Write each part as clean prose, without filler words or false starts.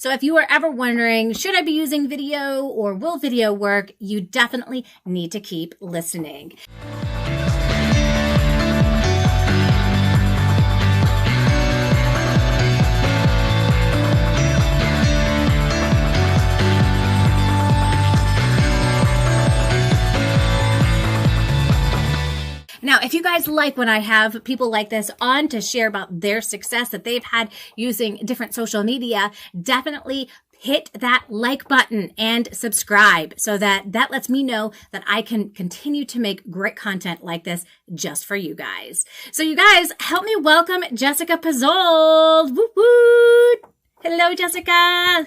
So if you are ever wondering, should I be using video or will video work, you definitely need to keep listening. Now, if you guys like when I have people like this on to share about their success that they've had using different social media, definitely hit that like button and subscribe so that lets me know that I can continue to make great content like this just for you guys. So you guys, help me welcome Jessica Pezold. Woo woo! Hello, Jessica.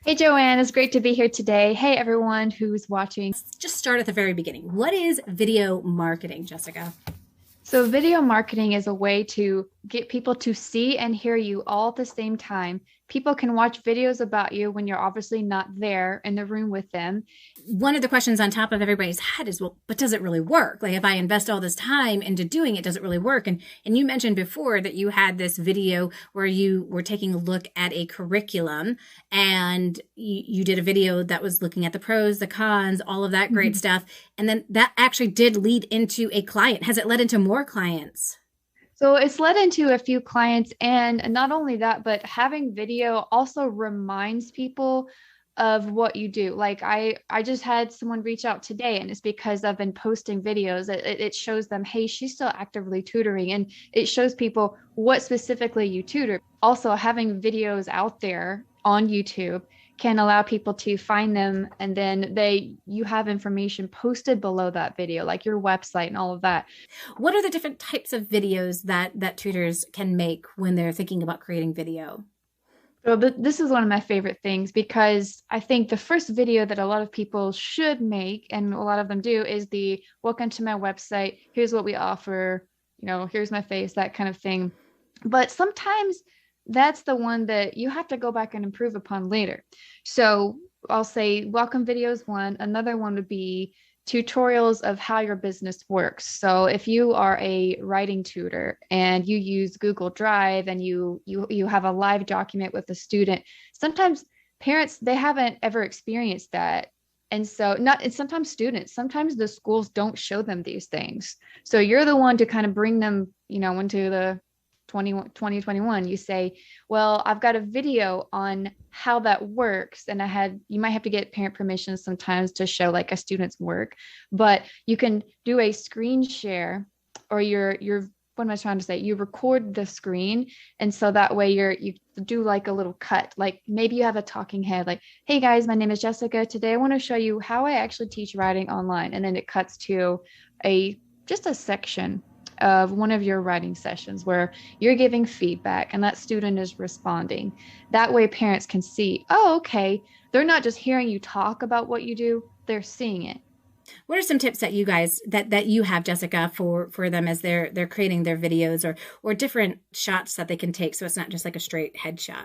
Hey, Joanne. It's great to be here today. Hey, everyone who's watching. Let's just start at the very beginning. What is video marketing, Jessica? So video marketing is a way to get people to see and hear you all at the same time. People can watch videos about you when you're obviously not there in the room with them. One of the questions on top of everybody's head is, well, but does it really work? Like if I invest all this time into doing it, does it really work? And you mentioned before that you had this video where you were taking a look at a curriculum and you did a video that was looking at the pros, the cons, all of that great stuff. And then that actually did lead into a client. Has it led into more clients? So it's led into a few clients, and not only that, but having video also reminds people of what you do. Like I just had someone reach out today, and it's because I've been posting videos. It shows them, hey, she's still actively tutoring, and it shows people what specifically you tutor. Also, having videos out there on YouTube can allow people to find them, and then you have information posted below that video, like your website and all of that. What are the different types of videos that tutors can make when they're thinking about creating video? So this is one of my favorite things, because I think the first video that a lot of people should make, and a lot of them do, is the welcome to my website, here's what we offer, here's my face, that kind of thing. But sometimes that's the one that you have to go back and improve upon later. So I'll say welcome videos one. Another one would be tutorials of how your business works. So if you are a writing tutor and you use Google Drive and you have a live document with a student, sometimes parents, they haven't ever experienced that. And so sometimes the schools don't show them these things. So you're the one to kind of bring them, into the 2021, you say, well, I've got a video on how that works. And you might have to get parent permission sometimes to show like a student's work, but you can do a screen share, or what am I trying to say? You record the screen. And so that way you do like a little cut, like maybe you have a talking head, like, hey guys, my name is Jessica. Today I want to show you how I actually teach writing online. And then it cuts to just a section of one of your writing sessions where you're giving feedback and that student is responding. That way parents can see, oh, okay, they're not just hearing you talk about what you do, they're seeing it. What are some tips that you guys that you have, Jessica, for them as they're creating their videos or different shots that they can take so it's not just like a straight headshot?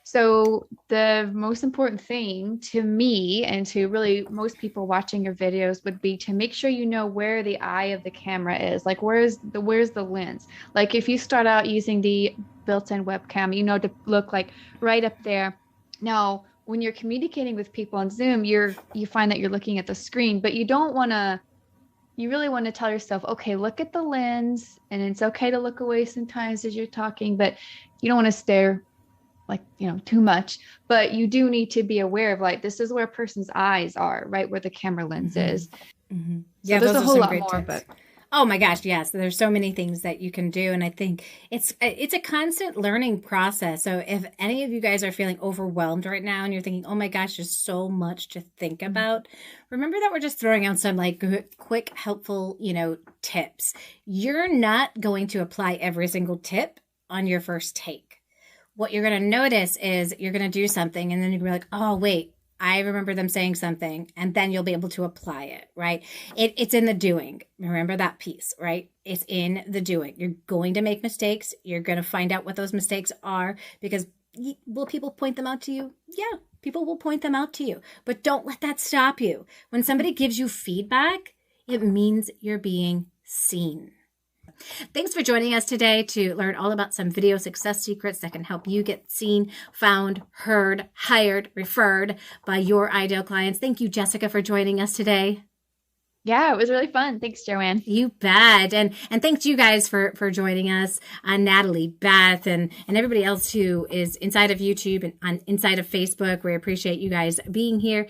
So the most important thing to me and to really most people watching your videos would be to make sure you know where the eye of the camera is. Like where's the lens? Like if you start out using the built-in webcam, to look like right up there. Now, when you're communicating with people on Zoom, you find that you're looking at the screen, but you really want to tell yourself, okay, look at the lens, and it's okay to look away sometimes as you're talking, but you don't want to stare too much, but you do need to be aware of like, this is where a person's eyes are, right where the camera lens is. Mm-hmm. So yeah, there's a whole lot more, tips. but oh my gosh, yes, there's so many things that you can do, and I think it's a constant learning process. So if any of you guys are feeling overwhelmed right now and you're thinking, oh my gosh, there's so much to think about, remember that we're just throwing out some like quick, helpful, tips. You're not going to apply every single tip on your first take. What you're going to notice is you're going to do something and then you're going to be like, oh, wait, I remember them saying something, and then you'll be able to apply it, right? It's in the doing. Remember that piece, right? It's in the doing. You're going to make mistakes. You're going to find out what those mistakes are, because will people point them out to you? Yeah, people will point them out to you, but don't let that stop you. When somebody gives you feedback, it means you're being seen. Thanks for joining us today to learn all about some video success secrets that can help you get seen, found, heard, hired, referred by your ideal clients. Thank you, Jessica, for joining us today. Yeah, it was really fun. Thanks, Joanne. You bet. And thanks you guys for joining us, Natalie, Beth, and everybody else who is inside of YouTube and inside of Facebook. We appreciate you guys being here.